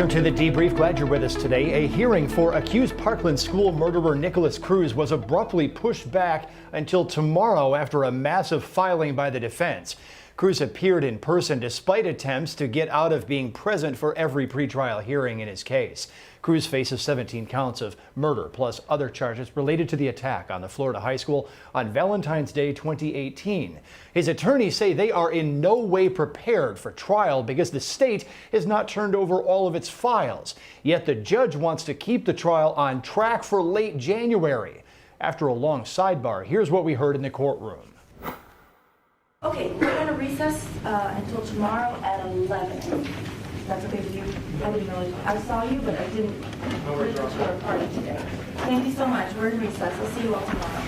Welcome to the Debrief. Glad you're with us today. A hearing for accused Parkland school murderer Nicholas Cruz was abruptly pushed back until tomorrow after a massive filing by the defense. Cruz appeared in person despite attempts to get out of being present for every pretrial hearing in his case. Cruz faces 17 counts of murder plus other charges related to the attack on the Florida high school on Valentine's Day 2018. His attorneys say they are in no way prepared for trial because the state has not turned over all of its files. Yet the judge wants to keep the trial on track for late January. After a long sidebar, here's what we heard in the courtroom. Okay, we're going to recess until tomorrow at 11. That's okay with you? I didn't know. I saw you, but I didn't know that you were a party today. Thank you so much. We're in recess. I'll see you all tomorrow.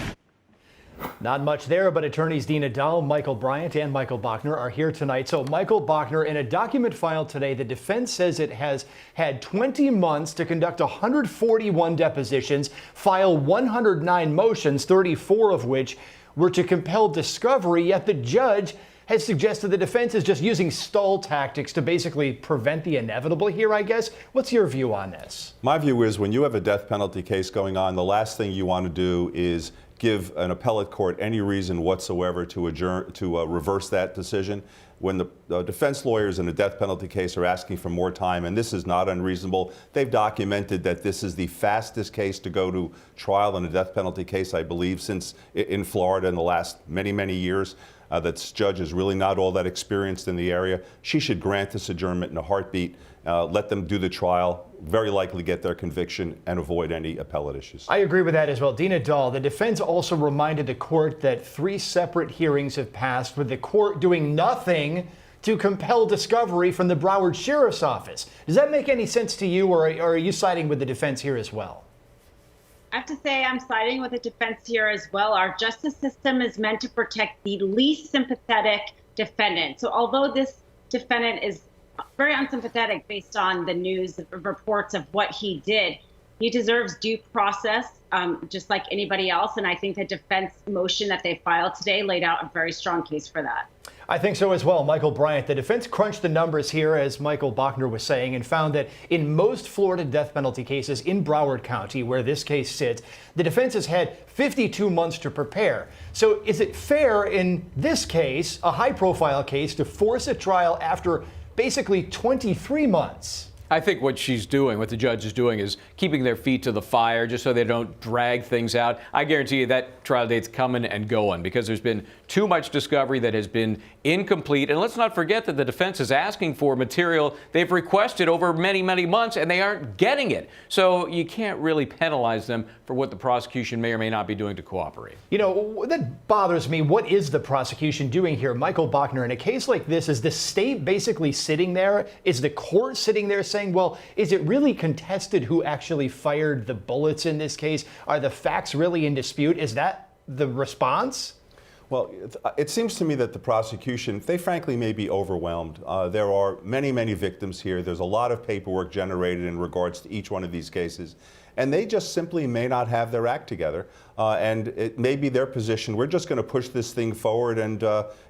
Not much there, but attorneys Dina, Michael Bryant, and Michael Bachner are here tonight. So Michael Bachner, in a document filed today, the defense says it has had 20 months to conduct 141 depositions, file 109 motions, 34 of which were to compel discovery, yet the judge has suggested the defense is just using stall tactics to basically prevent the inevitable here, I guess. What's your view on this? My view is when you have a death penalty case going on, the last thing you want to do is give an appellate court any reason whatsoever to reverse that decision. When the defense lawyers in a death penalty case are asking for more time, and this is not unreasonable, they've documented that this is the fastest case to go to trial in a death penalty case, I believe, since in Florida in the last many years. That judge is really not all that experienced in the area. She should grant this adjournment in a heartbeat, let them do the trial, very likely get their conviction, and avoid any appellate issues. I agree with that as well. Dina, the defense also reminded the court that 3 separate hearings have passed with the court doing nothing to compel discovery from the Broward Sheriff's Office. Does that make any sense to you, or are you siding with the defense here as well? I have to say I'm siding with the defense here as well. Our justice system is meant to protect the least sympathetic defendant. So although this defendant is very unsympathetic based on the news reports of what he did, he deserves due process just like anybody else. And I think the defense motion that they filed today laid out a very strong case for that. I think so as well. Michael Bryant, the defense crunched the numbers here, as Michael Bachner was saying, and found that in most Florida death penalty cases in Broward County, where this case sits, the defense has had 52 months to prepare. So is it fair in this case, a high-profile case, to force a trial after basically 23 months? I think what she's doing, what the judge is doing, is keeping their feet to the fire just so they don't drag things out. I guarantee you that trial date's coming and going because there's been too much discovery that has been incomplete. And let's not forget that the defense is asking for material they've requested over many months, and they aren't getting it. So you can't really penalize them for what the prosecution may or may not be doing to cooperate. You know, that bothers me. What is the prosecution doing here? Michael Bachner, in a case like this, is the state basically sitting there? Is the court sitting there saying, well, is it really contested who actually fired the bullets in this case? Are the facts really in dispute? Is that the response? Well, it seems to me that the prosecution, they frankly may be overwhelmed. There are many victims here. There's a lot of paperwork generated in regards to each one of these cases. And they just simply may not have their act together. And it may be their position. We're just going to push this thing forward and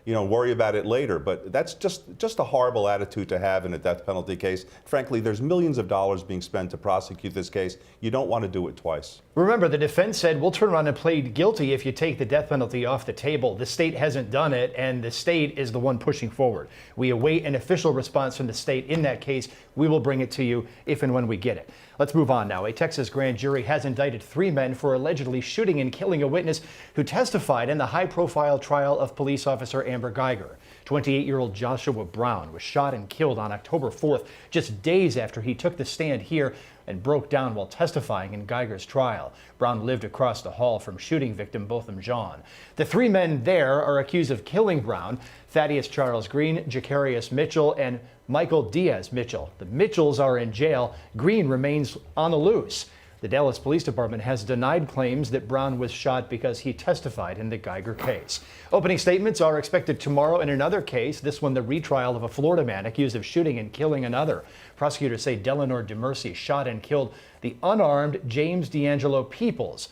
worry about it later. But that's just a horrible attitude to have in a death penalty case. Frankly, there's millions of dollars being spent to prosecute this case. You don't want to do it twice. Remember, the defense said, we'll turn around and plead guilty if you take the death penalty off the table. The state hasn't done it, and the state is the one pushing forward. We await an official response from the state in that case. We will bring it to you if and when we get it. Let's move on now. A Texas grand jury has indicted 3 men for allegedly shooting and killing a witness who testified in the high-profile trial of police officer Amber Geiger. 28-year-old Joshua Brown was shot and killed on October 4th, just days after he took the stand here and broke down while testifying in Geiger's trial. Brown lived across the hall from shooting victim Botham Jean. The 3 men there are accused of killing Brown: Thaddeus Charles Green, Jacarius Mitchell, and Michael Diaz Mitchell. The Mitchells are in jail. Green remains on the loose. The Dallas Police Department has denied claims that Brown was shot because he testified in the Geiger case. Opening statements are expected tomorrow in another case, this one the retrial of a Florida man accused of shooting and killing another. Prosecutors say Delanor DeMercy shot and killed the unarmed James D'Angelo Peoples.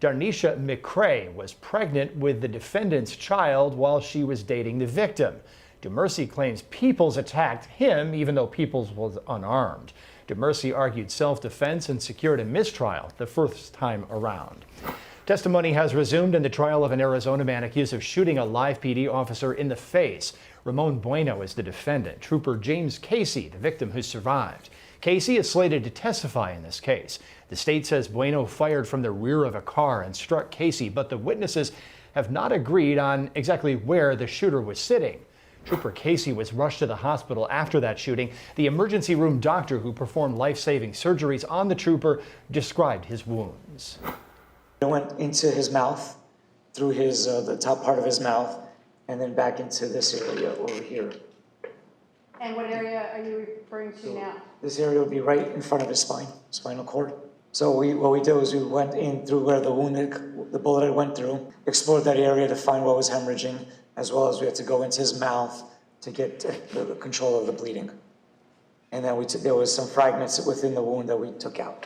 Darnisha McCrae was pregnant with the defendant's child while she was dating the victim. DeMercy claims Peoples attacked him even though Peoples was unarmed. DeMercy argued self-defense and secured a mistrial the first time around. Testimony has resumed in the trial of an Arizona man accused of shooting a live PD officer in the face. Ramon Bueno is the defendant. Trooper James Casey, the victim who survived. Casey is slated to testify in this case. The state says Bueno fired from the rear of a car and struck Casey, but the witnesses have not agreed on exactly where the shooter was sitting. Trooper Casey was rushed to the hospital after that shooting. The emergency room doctor who performed life-saving surgeries on the trooper described his wounds. It went into his mouth, through his the top part of his mouth, and then back into this area over here. And what area are you referring to now? This area would be right in front of his spinal cord. So what we did was we went in through where the bullet had went through, explored that area to find what was hemorrhaging, as well as we had to go into his mouth to get the control of the bleeding. And then there was some fragments within the wound that we took out.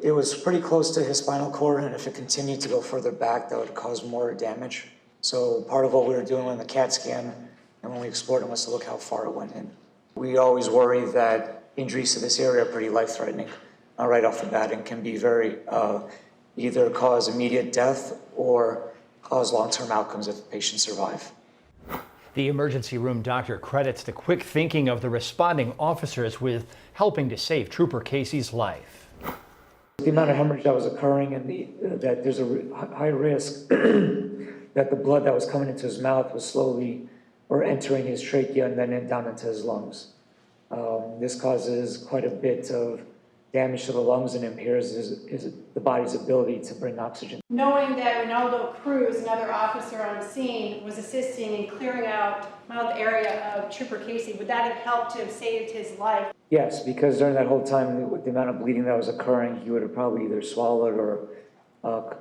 It was pretty close to his spinal cord, and if it continued to go further back, that would cause more damage. So part of what we were doing on the CAT scan and when we explored it was to look how far it went in. We always worry that injuries to this area are pretty life-threatening right off the bat and can be very, either cause immediate death or cause long-term outcomes if the patients survive. The emergency room doctor credits the quick thinking of the responding officers with helping to save Trooper Casey's life. The amount of hemorrhage that was occurring and that there's a high risk that the blood that was coming into his mouth was slowly or entering his trachea and then down into his lungs. This causes quite a bit of damage to the lungs and impairs the body's ability to bring oxygen. Knowing that Ronaldo Cruz, another officer on scene, was assisting in clearing out mouth area of Trooper Casey, would that have helped to have saved his life? Yes, because during that whole time, with the amount of bleeding that was occurring, he would have probably either swallowed or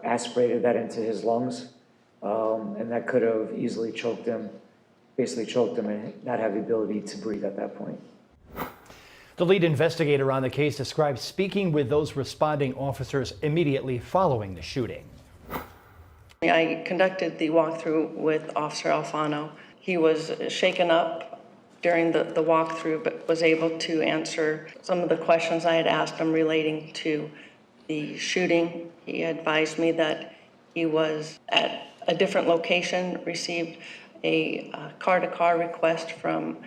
aspirated that into his lungs, and that could have easily choked him and not have the ability to breathe at that point. The lead investigator on the case describes speaking with those responding officers immediately following the shooting. I conducted the walkthrough with Officer Alfano. He was shaken up during the walkthrough, but was able to answer some of the questions I had asked him relating to the shooting. He advised me that he was at a different location, received a car-to-car request from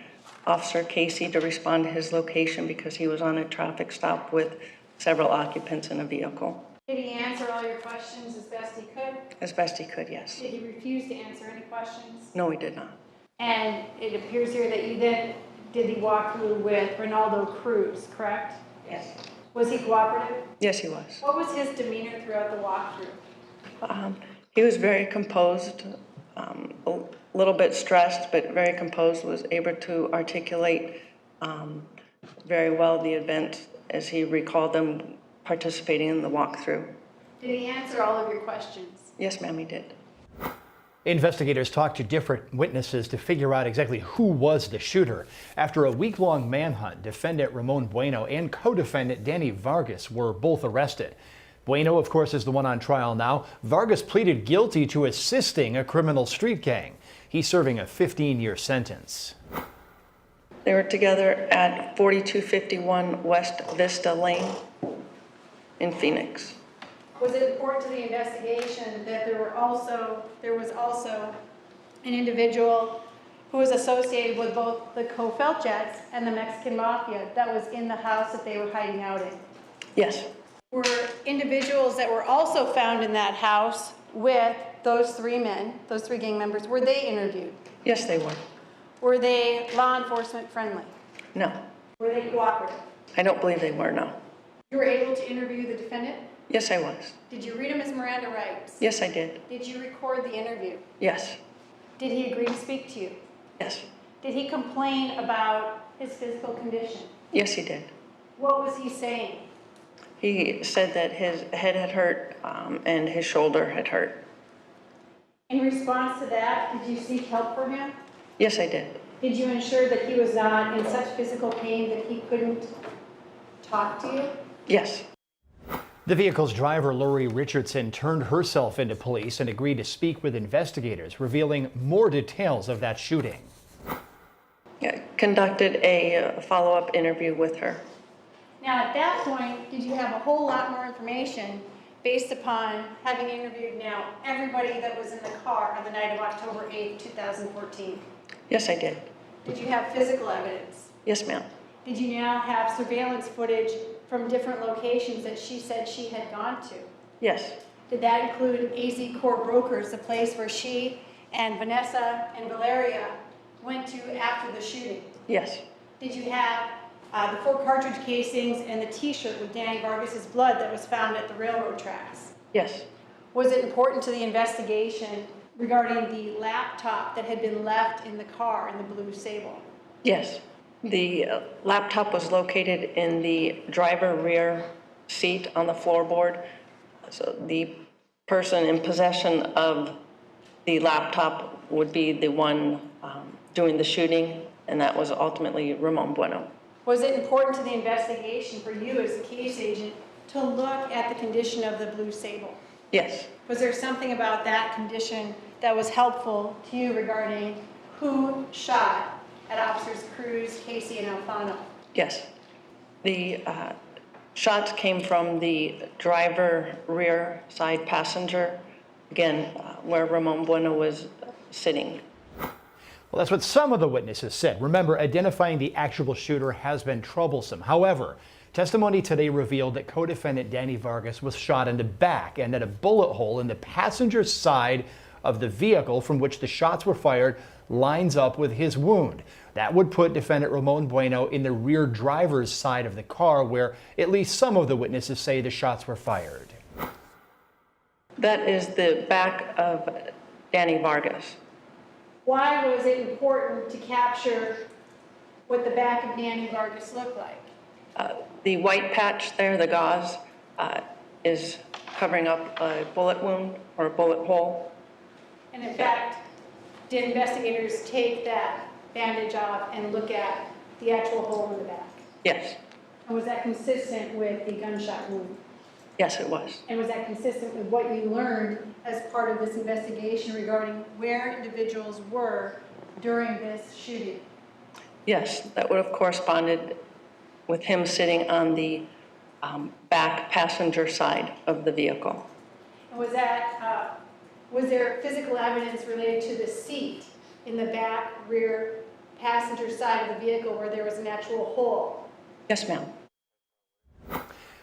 Officer Casey to respond to his location because he was on a traffic stop with several occupants in a vehicle. Did he answer all your questions as best he could? As best he could, yes. Did he refuse to answer any questions? No, he did not. And it appears here that you then did the walkthrough with Ronaldo Cruz, correct? Yes. Was he cooperative? Yes, he was. What was his demeanor throughout the walkthrough? He was very composed, a little bit stressed, but very composed, was able to articulate very well the events as he recalled them participating in the walkthrough. Did he answer all of your questions? Yes, ma'am, he did. Investigators talked to different witnesses to figure out exactly who was the shooter. After a week-long manhunt, defendant Ramon Bueno and co-defendant Danny Vargas were both arrested. Bueno, of course, is the one on trial now. Vargas pleaded guilty to assisting a criminal street gang. He's serving a 15-year sentence. They were together at 4251 West Vista Lane in Phoenix. Was it important to the investigation that there was also an individual who was associated with both the Kofeld-Jets and the Mexican Mafia that was in the house that they were hiding out in? Yes. Were individuals that were also found in that house with those three men, those three gang members, were they interviewed? Yes, they were. Were they law enforcement friendly? No. Were they cooperative? I don't believe they were, no. You were able to interview the defendant? Yes, I was. Did you read him his Miranda rights? Yes, I did. Did you record the interview? Yes. Did he agree to speak to you? Yes. Did he complain about his physical condition? Yes, he did. What was he saying? He said that his head had hurt and his shoulder had hurt. In response to that, did you seek help for him? Yes, I did. Did you ensure that he was not in such physical pain that he couldn't talk to you? Yes. The vehicle's driver, Lori Richardson, turned herself into police and agreed to speak with investigators, revealing more details of that shooting. Conducted a follow-up interview with her. Now, at that point, did you have a whole lot more information based upon having interviewed now everybody that was in the car on the night of October 8th, 2014? Yes, I did. Did you have physical evidence? Yes, ma'am. Did you now have surveillance footage from different locations that she said she had gone to? Yes. Did that include AZ Core Brokers, the place where she and Vanessa and Valeria went to after the shooting? Yes. Did you have the 4 cartridge casings and the t-shirt with Danny Vargas's blood that was found at the railroad tracks? Yes. Was it important to the investigation regarding the laptop that had been left in the car in the blue Sable? Yes. The laptop was located in the driver rear seat on the floorboard. So the person in possession of the laptop would be the one doing the shooting, and that was ultimately Ramon Bueno. Was it important to the investigation for you as a case agent to look at the condition of the blue Sable? Yes. Was there something about that condition that was helpful to you regarding who shot at Officers Cruz, Casey, and Alfano? Yes. The shots came from the driver rear side passenger, again, where Ramon Bueno was sitting. Well, that's what some of the witnesses said. Remember, identifying the actual shooter has been troublesome. However, testimony today revealed that co-defendant Danny Vargas was shot in the back and that a bullet hole in the passenger side of the vehicle from which the shots were fired lines up with his wound. That would put defendant Ramon Bueno in the rear driver's side of the car, where at least some of the witnesses say the shots were fired. That is the back of Danny Vargas. Why was it important to capture what the back of Danny Vargas looked like? The white patch there, the gauze, is covering up a bullet wound or a bullet hole. And in fact, did investigators take that bandage off and look at the actual hole in the back? Yes. And was that consistent with the gunshot wound? Yes, it was. And was that consistent with what you learned as part of this investigation regarding where individuals were during this shooting? Yes, that would have corresponded with him sitting on the back passenger side of the vehicle. And was that, was there physical evidence related to the seat in the back rear passenger side of the vehicle where there was an actual hole? Yes, ma'am.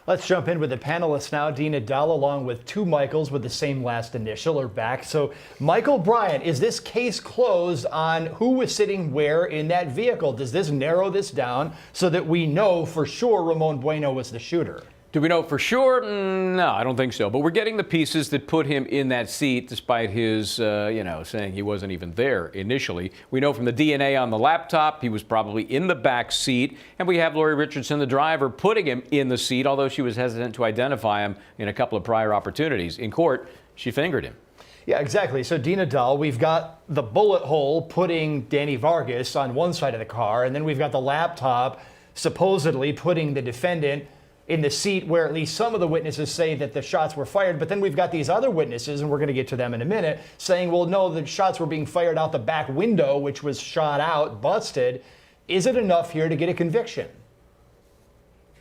Let's jump in with the panelists now. Dina Dahl, along with 2 Michaels with the same last initial, are back. So, Michael Bryant, is this case closed on who was sitting where in that vehicle? Does this narrow this down so that we know for sure Ramon Bueno was the shooter? Do we know for sure? No, I don't think so. But we're getting the pieces that put him in that seat, despite his, saying he wasn't even there initially. We know from the DNA on the laptop, he was probably in the back seat. And we have Lori Richardson, the driver, putting him in the seat, although she was hesitant to identify him in a couple of prior opportunities. In court, she fingered him. Yeah, exactly. So, Dina Dahl, we've got the bullet hole putting Danny Vargas on one side of the car, and then we've got the laptop supposedly putting the defendant in the seat where at least some of the witnesses say that the shots were fired. But then we've got these other witnesses, and we're going to get to them in a minute, saying, well, no, the shots were being fired out the back window, which was shot out, busted. Is it enough here to get a conviction?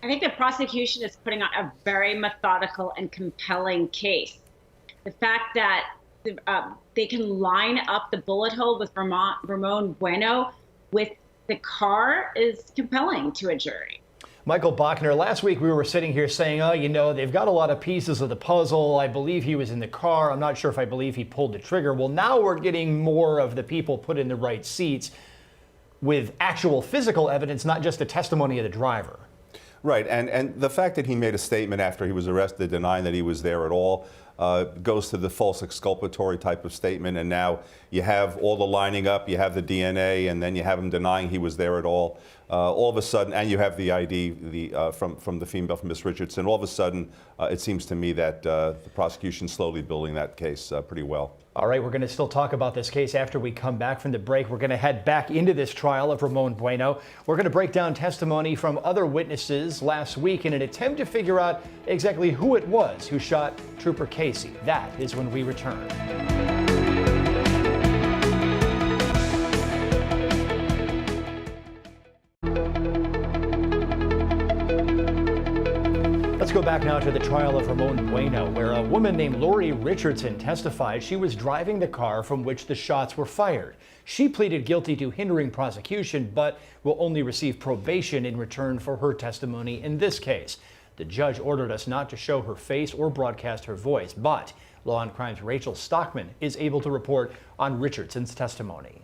I think the prosecution is putting on a very methodical and compelling case. The fact that they can line up the bullet hole with Ramon Bueno with the car is compelling to a jury. Michael Bachner, last week we were sitting here saying, oh, they've got a lot of pieces of the puzzle. I believe he was in the car. I'm not sure if I believe he pulled the trigger. Well, now we're getting more of the people put in the right seats with actual physical evidence, not just the testimony of the driver. Right, and the fact that he made a statement after he was arrested denying that he was there at all goes to the false exculpatory type of statement, and now you have all the lining up, you have the DNA, and then you have him denying he was there at all. All of a sudden, and you have the ID from the female, from Miss Richardson, all of a sudden it seems to me that the prosecution's slowly building that case pretty well. All right, we're going to still talk about this case after we come back from the break. We're going to head back into this trial of Ramon Bueno. We're going to break down testimony from other witnesses last week in an attempt to figure out exactly who it was who shot Trooper Casey. That is when we return. go back now to the trial of Ramon Bueno, where a woman named Lori Richardson testified she was driving the car from which the shots were fired. She pleaded guilty to hindering prosecution, but will only receive probation in return for her testimony in this case. The judge ordered us not to show her face or broadcast her voice, but Law&Crime's Rachel Stockman is able to report on Richardson's testimony.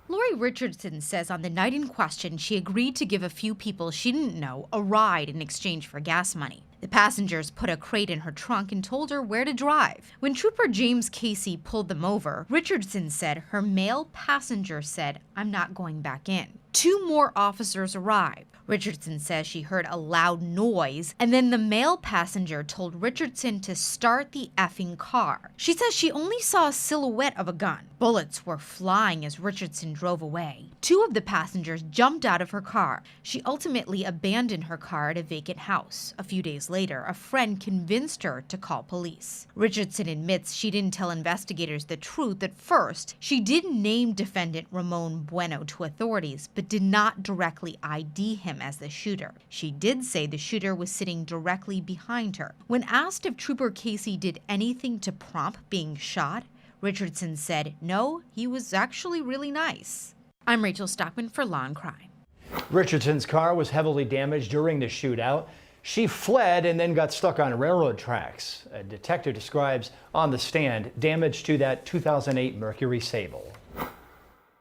Lori Richardson says on the night in question, she agreed to give a few people she didn't know a ride in exchange for gas money. The passengers put a crate in her trunk and told her where to drive. When Trooper James Casey pulled them over, Richardson said her male passenger said, "I'm not going back in." 2 more officers arrived. Richardson says she heard a loud noise, and then the male passenger told Richardson to start the effing car. She says she only saw a silhouette of a gun. Bullets were flying as Richardson drove away. 2 of the passengers jumped out of her car. She ultimately abandoned her car at a vacant house. A few days later, a friend convinced her to call police. Richardson admits she didn't tell investigators the truth at first. She did name defendant Ramon Bueno to authorities, but did not directly ID him as the shooter. She did say the shooter was sitting directly behind her. When asked if Trooper Casey did anything to prompt being shot, Richardson said, no, he was actually really nice. I'm Rachel Stockman for Law&Crime. Richardson's car was heavily damaged during the shootout. She fled and then got stuck on railroad tracks. A detective describes on the stand damage to that 2008 Mercury Sable.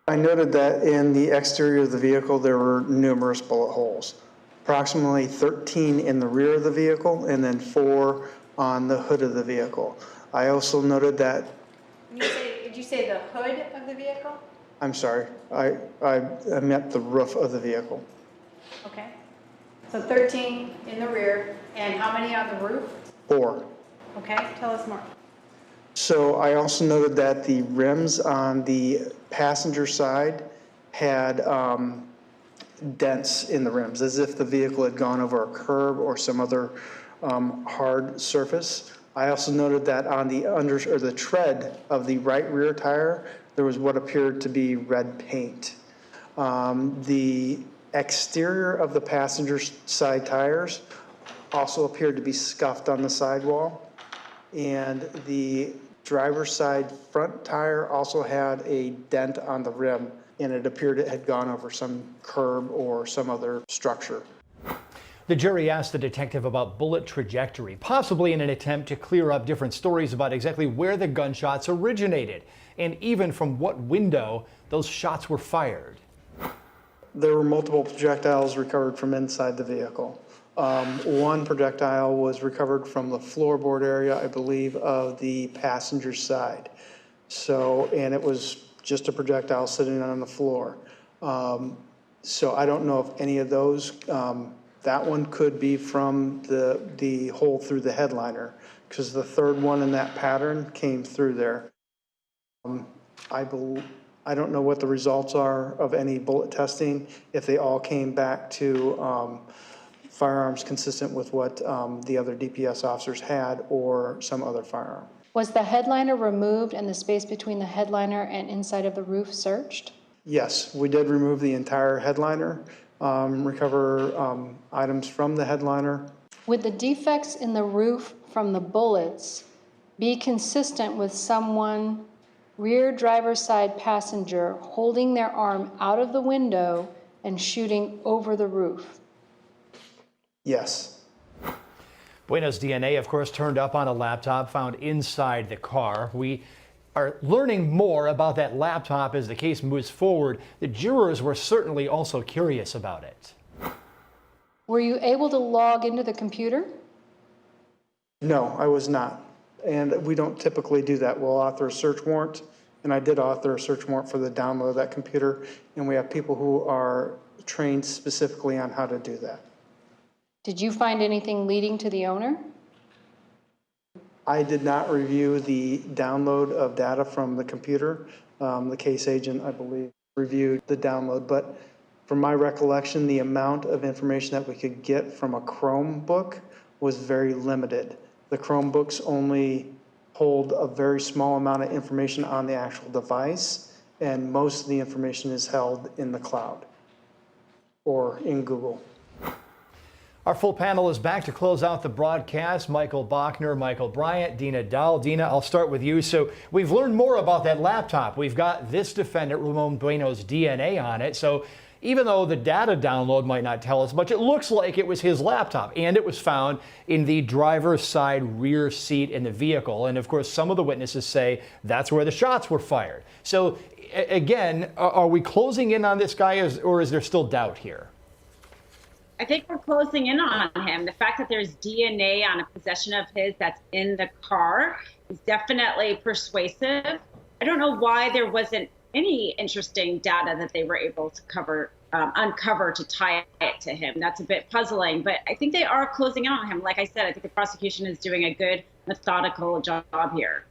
I noted that in the exterior of the vehicle there were numerous bullet holes, approximately 13 in the rear of the vehicle and then 4 on the hood of the vehicle. I also noted that... Did you say the hood of the vehicle? I'm sorry, I meant the roof of the vehicle. Okay. So 13 in the rear, and how many on the roof? 4. Okay, tell us more. So I also noted that the rims on the passenger side had dents in the rims, as if the vehicle had gone over a curb or some other hard surface. I also noted that on the tread of the right rear tire, there was what appeared to be red paint. The exterior of the passenger side tires also appeared to be scuffed on the sidewall, and the driver's side front tire also had a dent on the rim, and it appeared it had gone over some curb or some other structure. The jury asked the detective about bullet trajectory, possibly in an attempt to clear up different stories about exactly where the gunshots originated, and even from what window those shots were fired. There were multiple projectiles recovered from inside the vehicle. One projectile was recovered from the floorboard area, I believe, of the passenger side. And it was just a projectile sitting on the floor. So I don't know if any of those, that one could be from the hole through the headliner, because the third one in that pattern came through there. I don't know what the results are of any bullet testing, if they all came back to firearms consistent with what the other DPS officers had or some other firearm. Was the headliner removed and the space between the headliner and inside of the roof searched? Yes, we did remove the entire headliner, recover items from the headliner. Would the defects in the roof from the bullets be consistent with someone, rear driver's side passenger, holding their arm out of the window and shooting over the roof? Yes. Bueno's DNA, of course, turned up on a laptop found inside the car. We are learning more about that laptop as the case moves forward. The jurors were certainly also curious about it. Were you able to log into the computer? No, I was not. And we don't typically do that. We'll author a search warrant, and I did author a search warrant for the download of that computer, and we have people who are trained specifically on how to do that. Did you find anything leading to the owner? I did not review the download of data from the computer. The case agent, I believe, reviewed the download, but from my recollection, the amount of information that we could get from a Chromebook was very limited. The Chromebooks only hold a very small amount of information on the actual device, and most of the information is held in the cloud or in Google. Our full panel is back to close out the broadcast. Michael Bachner, Michael Bryant, Dina Dahl. Dina, I'll start with you. So we've learned more about that laptop. We've got this defendant, Ramon Bueno's DNA on it. So even though the data download might not tell us much, it looks like it was his laptop, and it was found in the driver's side rear seat in the vehicle. And of course, some of the witnesses say that's where the shots were fired. So again, are we closing in on this guy, or is there still doubt here? I think we're closing in on him. The fact that there's DNA on a possession of his that's in the car is definitely persuasive. I don't know why there wasn't any interesting data that they were able to uncover to tie it to him. That's a bit puzzling, but I think they are closing in on him. Like I said, I think the prosecution is doing a good, methodical job here.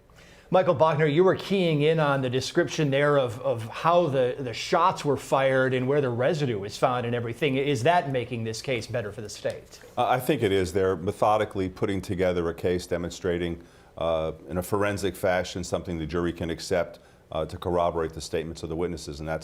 Michael Bachner, you were keying in on the description there of how the shots were fired and where the residue was found and everything. Is that making this case better for the state? I think it is. They're methodically putting together a case demonstrating in a forensic fashion something the jury can accept to corroborate the statements of the witnesses, and I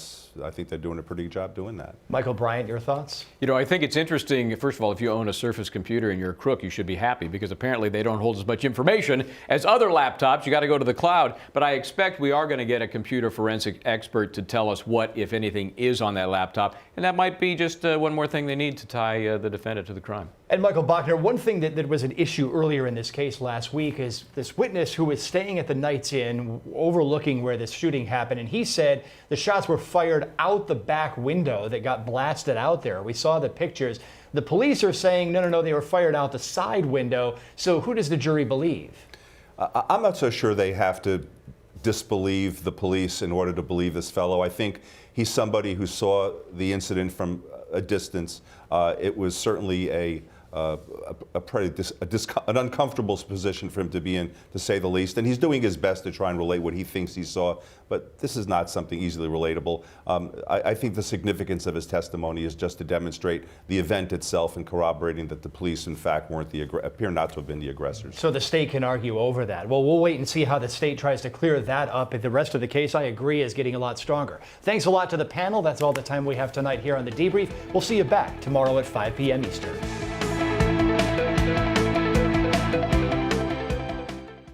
think they're doing a pretty good job doing that. Michael Bryant, your thoughts? You know, I think it's interesting, first of all, if you own a Surface computer and you're a crook, you should be happy because apparently they don't hold as much information as other laptops. You got to go to the cloud. But I expect we are going to get a computer forensic expert to tell us what, if anything, is on that laptop. And that might be just one more thing they need to tie the defendant to the crime. And Michael Bachner, one thing that was an issue earlier in this case last week is this witness who was staying at the Knights Inn overlooking where this shooting happened, and he said the shots were fired out the back window that got blasted out there. We saw the pictures. The police are saying, no, they were fired out the side window. So who does the jury believe? I'm not so sure they have to disbelieve the police in order to believe this fellow. I think he's somebody who saw the incident from a distance. It was certainly an uncomfortable position for him to be in, to say the least. And he's doing his best to try and relate what he thinks he saw. But this is not something easily relatable. I think the significance of his testimony is just to demonstrate the event itself and corroborating that the police, in fact, appear not to have been the aggressors. So the state can argue over that. Well, we'll wait and see how the state tries to clear that up. The rest of the case, I agree, is getting a lot stronger. Thanks a lot to the panel. That's all the time we have tonight here on The Debrief. We'll see you back tomorrow at 5 p.m. Eastern.